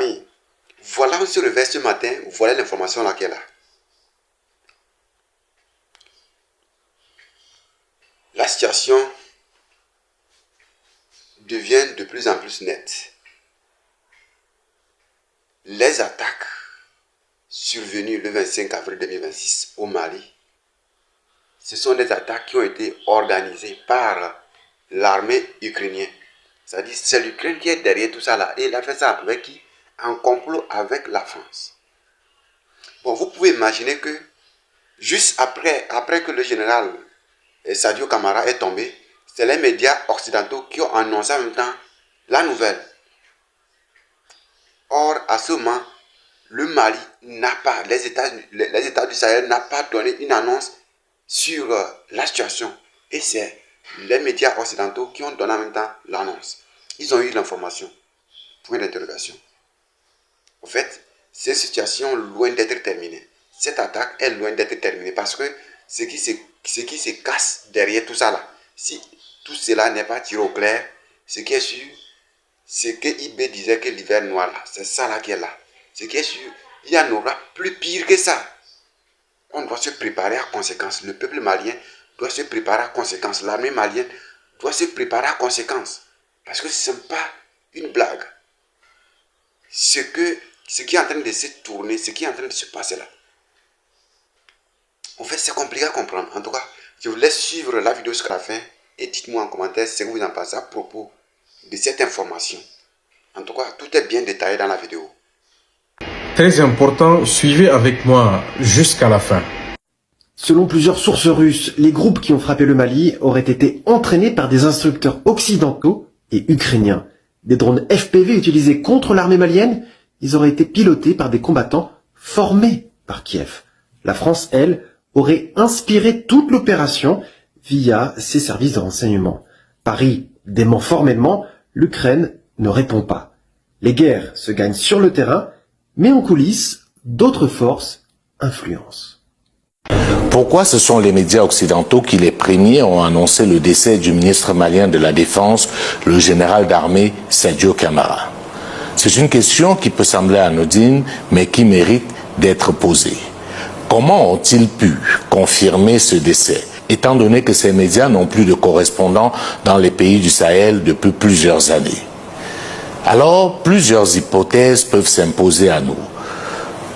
famille, voilà on se réveille ce matin, voilà l'information là qu'elle a. La situation devient de plus en plus nette. Les attaques survenues le 25 avril 2026 au Mali, ce sont des attaques qui ont été organisées par l'armée ukrainienne. C'est-à-dire c'est l'Ukraine qui est derrière tout ça là. Et il a fait ça avec qui? En complot avec la France. Bon, vous pouvez imaginer que juste après que le général Sadio Camara est tombé, c'est les médias occidentaux qui ont annoncé en même temps la nouvelle. Or, à ce moment, le Mali n'a pas, les États du Sahel n'ont pas donné une annonce sur la situation. Et c'est les médias occidentaux qui ont donné en même temps l'annonce. Ils ont eu l'information. Point d'interrogation. En fait, cette situation est loin d'être terminée. Cette attaque est loin d'être terminée parce que ce qui se casse derrière tout ça là, si tout cela n'est pas tiré au clair, ce qui est sûr, c'est que IB disait que l'hiver noir là, c'est ça là qui est là. Ce qui est sûr, il y en aura plus pire que ça. On doit se préparer à conséquence. Le peuple malien doit se préparer à conséquence. L'armée malienne doit se préparer à conséquence. Parce que ce n'est pas une blague. Ce qui est en train de se tourner, ce qui est en train de se passer là. En fait, c'est compliqué à comprendre. En tout cas, je vous laisse suivre la vidéo jusqu'à la fin et dites-moi en commentaire ce que vous en pensez à propos de cette information. En tout cas, tout est bien détaillé dans la vidéo. Très important, suivez avec moi jusqu'à la fin. Selon plusieurs sources russes, les groupes qui ont frappé le Mali auraient été entraînés par des instructeurs occidentaux et ukrainiens. Des drones FPV utilisés contre l'armée malienne, ils auraient été pilotés par des combattants formés par Kiev. La France, elle, aurait inspiré toute l'opération via ses services de renseignement. Paris dément formellement, l'Ukraine ne répond pas. Les guerres se gagnent sur le terrain, mais en coulisses, d'autres forces influencent. Pourquoi ce sont les médias occidentaux qui les premiers ont annoncé le décès du ministre malien de la Défense, le général d'armée Sadio Camara? C'est une question qui peut sembler anodine, mais qui mérite d'être posée. Comment ont-ils pu confirmer ce décès, étant donné que ces médias n'ont plus de correspondants dans les pays du Sahel depuis plusieurs années? Alors, plusieurs hypothèses peuvent s'imposer à nous.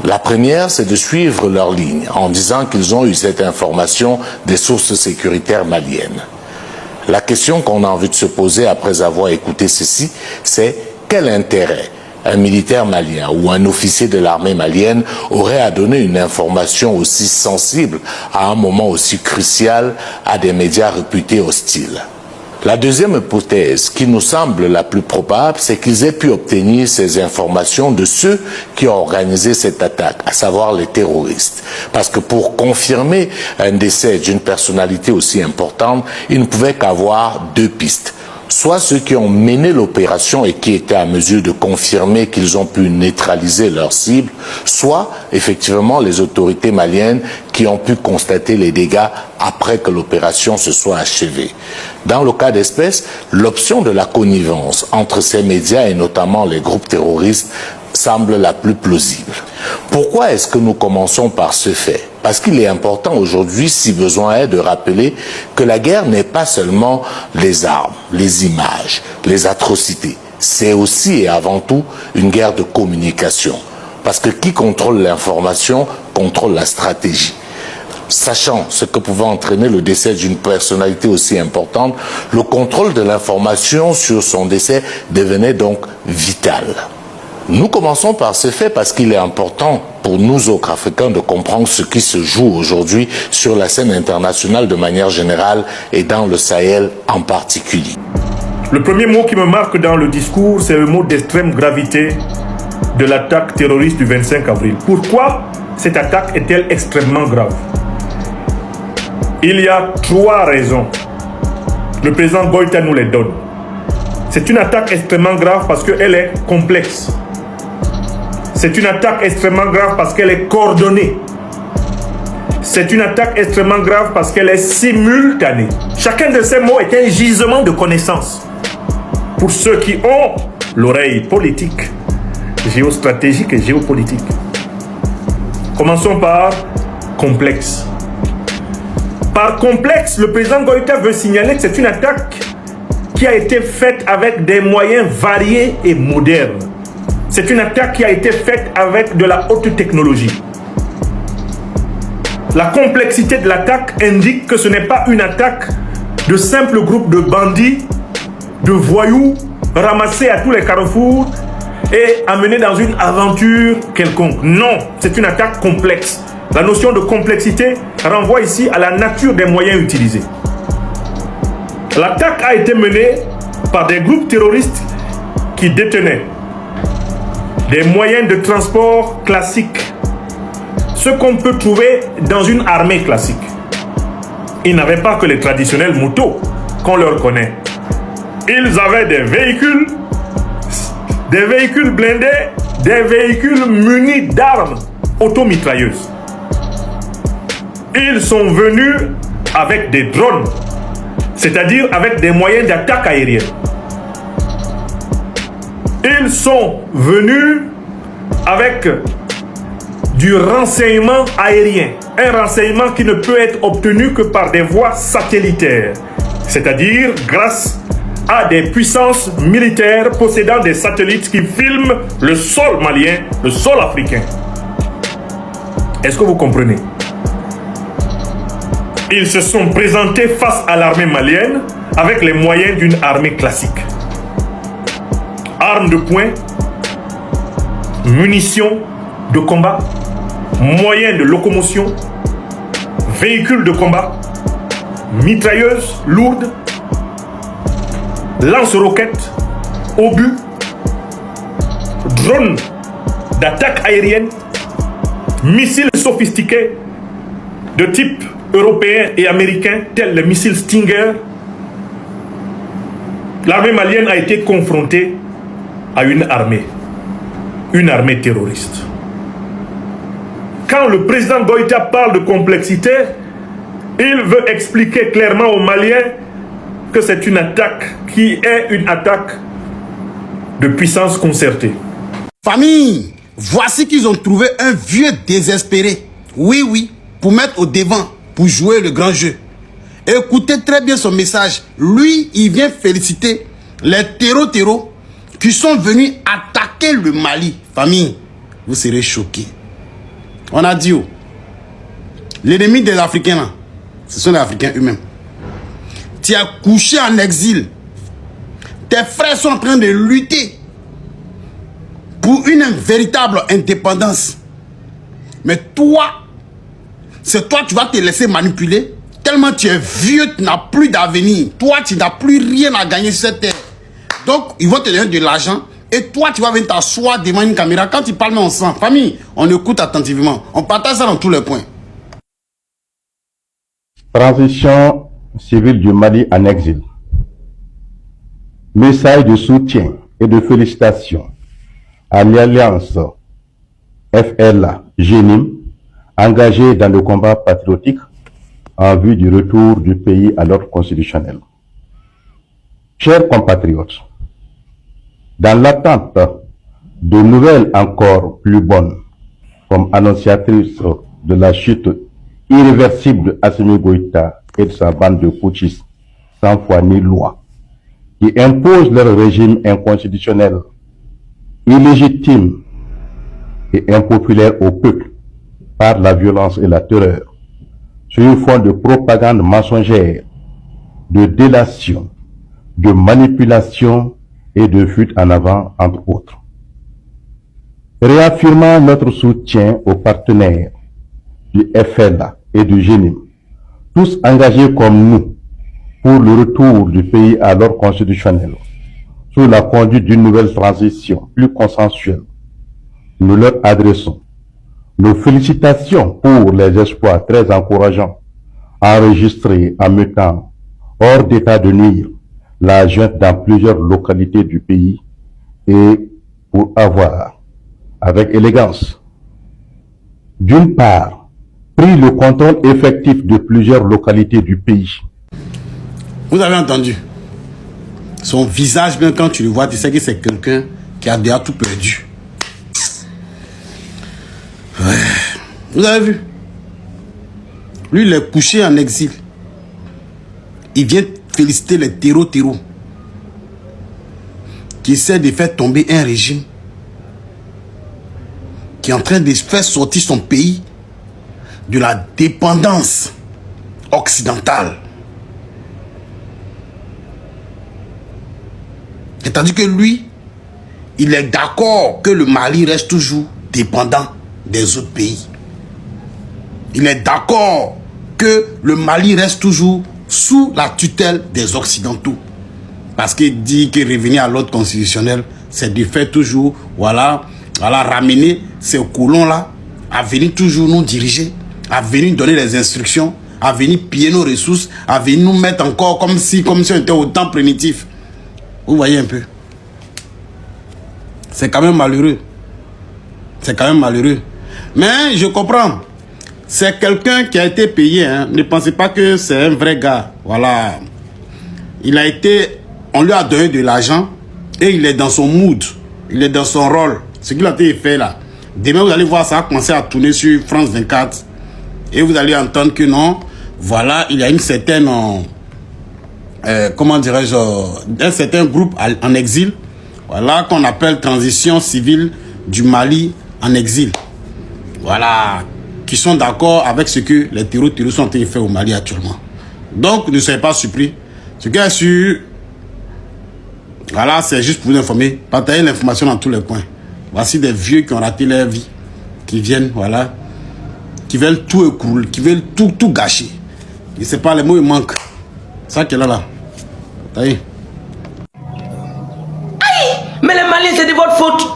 La première, c'est de suivre leur ligne en disant qu'ils ont eu cette information des sources sécuritaires maliennes. La question qu'on a envie de se poser après avoir écouté ceci, c'est quel intérêt un militaire malien ou un officier de l'armée malienne aurait à donner une information aussi sensible à un moment aussi crucial à des médias réputés hostiles. La deuxième hypothèse, qui nous semble la plus probable, c'est qu'ils aient pu obtenir ces informations de ceux qui ont organisé cette attaque, à savoir les terroristes. Parce que pour confirmer un décès d'une personnalité aussi importante, il ne pouvait qu'avoir deux pistes. Soit ceux qui ont mené l'opération et qui étaient à mesure de confirmer qu'ils ont pu neutraliser leur cible, soit effectivement les autorités maliennes qui ont pu constater les dégâts après que l'opération se soit achevée. Dans le cas d'espèce, l'option de la connivence entre ces médias et notamment les groupes terroristes semble la plus plausible. Pourquoi est-ce que nous commençons par ce fait? Parce qu'il est important aujourd'hui, si besoin est, de rappeler que la guerre n'est pas seulement les armes, les images, les atrocités. C'est aussi et avant tout une guerre de communication. Parce que qui contrôle l'information contrôle la stratégie. Sachant ce que pouvait entraîner le décès d'une personnalité aussi importante, le contrôle de l'information sur son décès devenait donc vital. Nous commençons par ce fait parce qu'il est important pour nous autres Africains de comprendre ce qui se joue aujourd'hui sur la scène internationale de manière générale et dans le Sahel en particulier. Le premier mot qui me marque dans le discours, c'est le mot d'extrême gravité de l'attaque terroriste du 25 avril. Pourquoi cette attaque est-elle extrêmement grave? Il y a trois raisons. Le président Goïta nous les donne. C'est une attaque extrêmement grave parce qu'elle est complexe. C'est une attaque extrêmement grave parce qu'elle est coordonnée. C'est une attaque extrêmement grave parce qu'elle est simultanée. Chacun de ces mots est un gisement de connaissances. Pour ceux qui ont l'oreille politique, géostratégique et géopolitique. Commençons par complexe. Par complexe, le président Goïta veut signaler que c'est une attaque qui a été faite avec des moyens variés et modernes. C'est une attaque qui a été faite avec de la haute technologie. La complexité de l'attaque indique que ce n'est pas une attaque de simples groupes de bandits, de voyous ramassés à tous les carrefours et amenés dans une aventure quelconque. Non, c'est une attaque complexe. La notion de complexité renvoie ici à la nature des moyens utilisés. L'attaque a été menée par des groupes terroristes qui détenaient des moyens de transport classiques, ce qu'on peut trouver dans une armée classique. Ils n'avaient pas que les traditionnelles motos qu'on leur connaît. Ils avaient des véhicules blindés, des véhicules munis d'armes automitrailleuses. Ils sont venus avec des drones, c'est-à-dire avec des moyens d'attaque aérienne. Ils sont venus avec du renseignement aérien, un renseignement qui ne peut être obtenu que par des voies satellitaires, c'est-à-dire grâce à des puissances militaires possédant des satellites qui filment le sol malien, le sol africain. Est-ce que vous comprenez? Ils se sont présentés face à l'armée malienne avec les moyens d'une armée classique. Armes de poing, munitions de combat, moyens de locomotion, véhicules de combat, mitrailleuses lourdes, lance-roquettes, obus, drones d'attaque aérienne, missiles sophistiqués de type européen et américain tels les missiles Stinger. L'armée malienne a été confrontée à une armée terroriste. Quand le président Goïta parle de complexité, il veut expliquer clairement aux Maliens que c'est une attaque qui est une attaque de puissance concertée. Famille, voici qu'ils ont trouvé un vieux désespéré. Oui, pour mettre au devant, pour jouer le grand jeu. Écoutez très bien son message. Lui, il vient féliciter les terreaux qui sont venus attaquer le Mali. Famille, vous serez choqués. On a dit, l'ennemi des Africains, là, ce sont les Africains eux-mêmes. Tu as couché en exil. Tes frères sont en train de lutter pour une véritable indépendance. Mais toi, c'est toi qui vas te laisser manipuler. Tellement tu es vieux, tu n'as plus d'avenir. Toi, tu n'as plus rien à gagner sur cette terre. Donc, ils vont te donner de l'argent. Et toi, tu vas venir t'asseoir devant une caméra. Quand tu parles, on sent. Famille, on écoute attentivement. On partage ça dans tous les points. Transition civile du Mali en exil. Message de soutien et de félicitations à l'Alliance FLA-GENIM engagée dans le combat patriotique en vue du retour du pays à l'ordre constitutionnel. Chers compatriotes, dans l'attente de nouvelles encore plus bonnes, comme annonciatrice de la chute irréversible de Assimi Goïta et de sa bande de putschistes sans foi ni loi, qui imposent leur régime inconstitutionnel, illégitime et impopulaire au peuple par la violence et la terreur, sur un fond de propagande mensongère, de délation, de manipulation et de fuite en avant, entre autres. Réaffirmant notre soutien aux partenaires du FLA et du GENIM, tous engagés comme nous pour le retour du pays à l'ordre constitutionnel, sous la conduite d'une nouvelle transition plus consensuelle, nous leur adressons nos félicitations pour les espoirs très encourageants enregistrés en mettant hors d'état de nuire la junte dans plusieurs localités du pays et pour avoir, avec élégance, d'une part, pris le contrôle effectif de plusieurs localités du pays. Vous avez entendu? Son visage, bien quand tu le vois, tu sais que c'est quelqu'un qui a déjà tout perdu. Vous avez vu? Lui, il est couché en exil. Il vient féliciter les terreaux qui essaient de faire tomber un régime qui est en train de faire sortir son pays de la dépendance occidentale. C'est-à-dire que lui, il est d'accord que le Mali reste toujours dépendant des autres pays. Il est d'accord que le Mali reste toujours sous la tutelle des Occidentaux. Parce qu'il dit que revenir à l'ordre constitutionnel, c'est de faire toujours, voilà, ramener ces colons-là à venir toujours nous diriger, à venir donner les instructions, à venir piller nos ressources, à venir nous mettre encore comme si on était au temps primitif. Vous voyez un peu. C'est quand même malheureux. C'est quand même malheureux. Mais je comprends. C'est quelqu'un qui a été payé. Hein. Ne pensez pas que c'est un vrai gars. Voilà. Il a été... On lui a donné de l'argent et il est dans son mood. Il est dans son rôle. Ce qu'il a été fait là. Demain, vous allez voir ça commencer à tourner sur France 24. Et vous allez entendre que non. Voilà, il y a une certaine... comment dirais-je, un certain groupe en exil, voilà, qu'on appelle Transition Civile du Mali en exil. Voilà, qui sont d'accord avec ce que les terroristes ont fait au Mali actuellement. Donc, ne soyez pas surpris. Ce qui est sûr, voilà, c'est juste pour vous informer. Partagez l'information dans tous les coins. Voici des vieux qui ont raté leur vie, qui viennent, voilà, qui veulent tout écrouler, qui veulent tout gâcher. Je ne sais pas, les mots, ils manquent. Ça qui est là. Aïe. Mais les Maliens, c'est de votre faute.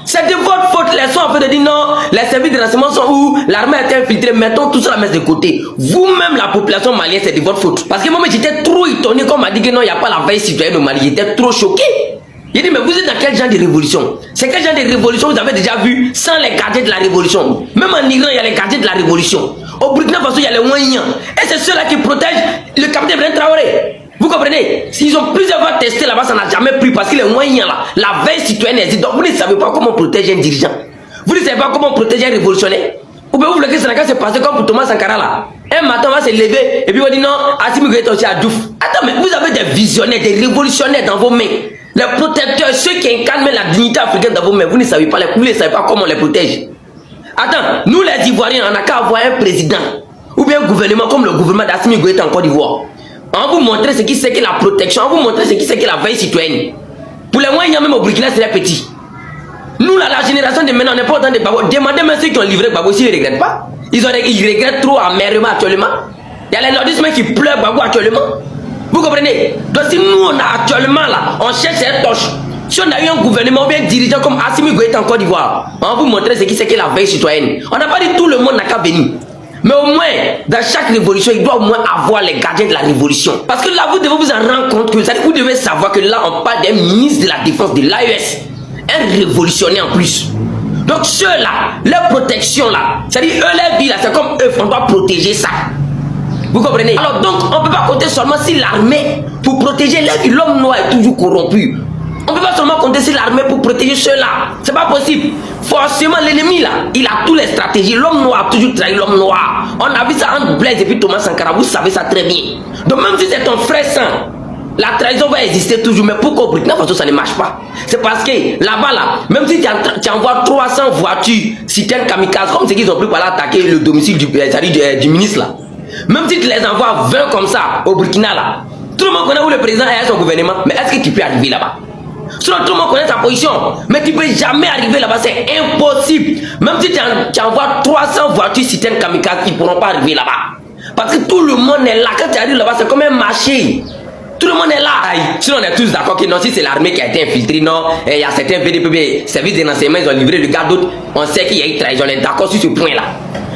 C'est de votre faute. Les gens en fait de dire non, les services de renseignement sont où, l'armée a été infiltrée, mettons tout ça à la messe de côté. Vous-même, la population malienne, c'est de votre faute. Parce que moi, j'étais trop étonné quand on m'a dit que non, il n'y a pas la veille citoyenne au Mali. J'étais trop choqué. J'ai dit, mais vous êtes dans quel genre de révolution? C'est quel genre de révolution vous avez déjà vu sans les gardiens de la révolution? Même en Iran, il y a les gardiens de la révolution. Au Burkina Faso, il y a les Ouaïens. Et c'est ceux-là qui protègent le capitaine Ibrahim Traoré. Vous comprenez? S'ils ont plusieurs fois testé là-bas, ça n'a jamais pris parce que les moyens là, la veille citoyenne existe. Donc vous ne savez pas comment protéger un dirigeant. Vous ne savez pas comment protéger un révolutionnaire. Ou bien vous voulez que le Sénégal se passe comme pour Thomas Sankara là. Un matin on va se lever et puis on va dire non, Assimi Goïta aussi à Diouf. Attends, mais vous avez des visionnaires, des révolutionnaires dans vos mains. Les protecteurs, ceux qui incarnent même la dignité africaine dans vos mains, vous ne savez pas, vous ne savez pas comment on les protège. Attends, nous les Ivoiriens, on n'a qu'à avoir un président ou bien un gouvernement comme le gouvernement d'Assimi Goïta en Côte d'Ivoire. On vous montrer ce qui c'est que la protection, on vous montrer ce qui c'est que la veille citoyenne. Pour les moyens, même au Burkina, c'est les petits. Nous, là, la génération de maintenant, on n'est pas autant de Babo. Demandez même ceux qui ont livré Babo s'ils ne regrettent pas. Ils regrettent trop amèrement actuellement. Il y a les nordistes qui pleurent Babo actuellement. Vous comprenez? Donc, si nous, on a actuellement là, on cherche cette torche. Si on a eu un gouvernement ou bien un dirigeant comme Assimi Goïta en Côte d'Ivoire, on va vous montrer ce qui c'est que la veille citoyenne. On n'a pas dit tout le monde n'a qu'à venir. Mais au moins, dans chaque révolution, il doit au moins avoir les gardiens de la révolution. Parce que là, vous devez vous en rendre compte que vous devez savoir que là, on parle d'un ministre de la défense de l'AES. Un révolutionnaire en plus. Donc ceux-là, leur protection là, c'est-à-dire eux, leur vie là, c'est comme eux, on doit protéger ça. Vous comprenez? Alors donc, on ne peut pas compter seulement sur l'armée pour protéger leur vie. L'homme noir est toujours corrompu. On ne peut pas seulement compter sur l'armée pour protéger ceux-là. C'est pas possible. Forcément, l'ennemi là, il a toutes les stratégies. L'homme noir a toujours trahi l'homme noir. On a vu ça entre Blaise et puis Thomas Sankara. Vous savez ça très bien. Donc même si c'est ton frère sang, la trahison va exister toujours. Mais pourquoi au Burkina Faso ça ne marche pas? C'est parce que là-bas là, même si tu envoies 300 voitures, citernes kamikazes, comme ceux qu'ils ont pris par là attaquer le domicile du ministre là. Même si tu les envoies 20 comme ça au Burkina là, tout le monde connaît où le président est son gouvernement. Mais est-ce que tu peux arriver là-bas? Sinon tout le monde connaît sa position. Mais tu ne peux jamais arriver là-bas, c'est impossible. Même si tu envoies 300 voitures citernes kamikazes, ils ne pourront pas arriver là-bas. Parce que tout le monde est là. Quand tu arrives là-bas, c'est comme un marché. Tout le monde est là. Sinon on est tous d'accord que non, si c'est l'armée qui a été infiltrée, non, il y a certains VDPB, services de renseignement, ils ont livré le gars d'autres. On sait qu'il y a eu trahison, on est d'accord sur ce point-là.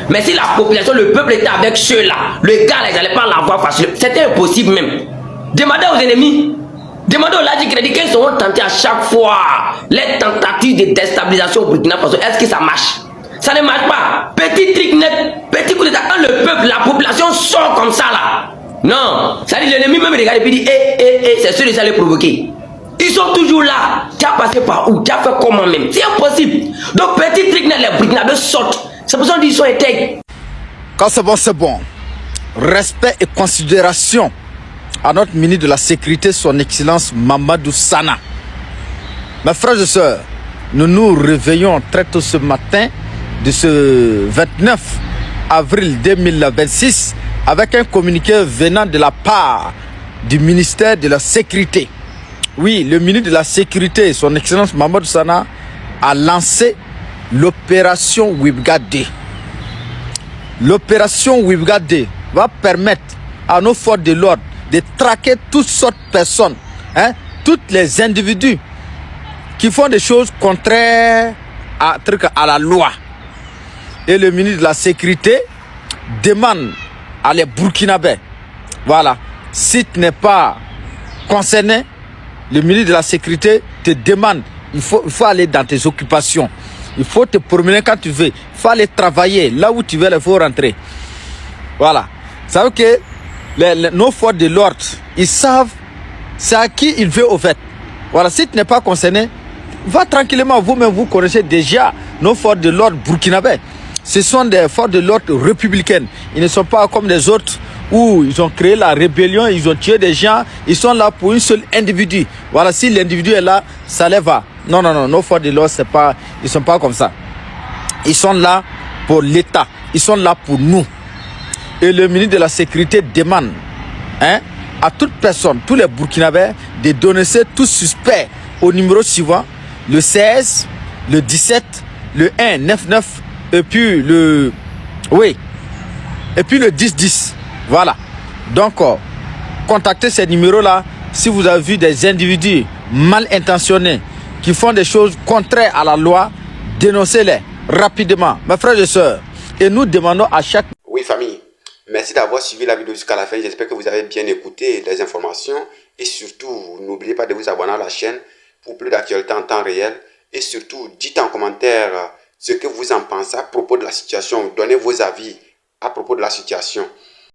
Mais si la population, le peuple était avec ceux-là, le gars là, ils n'allaient pas l'avoir facile. C'était impossible même. Demandez aux ennemis. Demandez aux Ladi Crédit qu'ils seront tentés à chaque fois les tentatives de déstabilisation au Burkina Faso. Est-ce que ça marche? Ça ne marche pas. Petit trick net, petit coup d'état. Quand le peuple, la population sort comme ça là. Non. Ça dit l'ennemi même regarde et puis dit c'est sûr que ça les provoquer. Ils sont toujours là. Tu as passé par où? Tu as fait comment même? C'est impossible. Donc petit trick net, les Burkinabés sortent. C'est pour ça qu'on dit qu'ils sont intègres. Quand c'est bon, c'est bon. Respect et considération à notre ministre de la Sécurité, son Excellence Mamadou Sana. Mes frères et sœurs, nous nous réveillons très tôt ce matin de ce 29 avril 2026 avec un communiqué venant de la part du ministère de la Sécurité. Oui, le ministre de la Sécurité, son Excellence Mamadou Sana, a lancé l'opération Wibgade. L'opération Wibgade va permettre à nos forces de l'ordre de traquer toutes sortes de personnes, tous les individus qui font des choses contraires à la loi. Et le ministre de la Sécurité demande à les Burkinabés, voilà, si tu n'es pas concerné, le ministre de la Sécurité te demande, il faut aller dans tes occupations, il faut te promener quand tu veux, il faut aller travailler, là où tu veux, il faut rentrer. Voilà. Vous savez que nos forces de l'ordre, ils savent c'est à qui il veut au fait. Voilà, si tu n'es pas concerné, va tranquillement, vous-même, vous connaissez déjà nos forces de l'ordre burkinabés. Ce sont des forces de l'ordre républicaines. Ils ne sont pas comme les autres où ils ont créé la rébellion, ils ont tué des gens, ils sont là pour un seul individu. Voilà, si l'individu est là, ça les va. Non, nos forces de l'ordre, ils ne sont pas comme ça. Ils sont là pour l'État, ils sont là pour nous. Et le ministre de la Sécurité demande à toute personne, tous les Burkinabés, de donner tous suspects au numéro suivant, le 16, le 17, le 1, 9, 9, et puis le 10-10. Voilà. Donc, contactez ces numéros-là si vous avez vu des individus mal intentionnés qui font des choses contraires à la loi, dénoncez-les rapidement. Mes frères et sœurs, et nous demandons à chaque... Oui, famille. Merci d'avoir suivi la vidéo jusqu'à la fin. J'espère que vous avez bien écouté les informations. Et surtout, n'oubliez pas de vous abonner à la chaîne pour plus d'actualités en temps réel. Et surtout, dites en commentaire ce que vous en pensez à propos de la situation. Donnez vos avis à propos de la situation.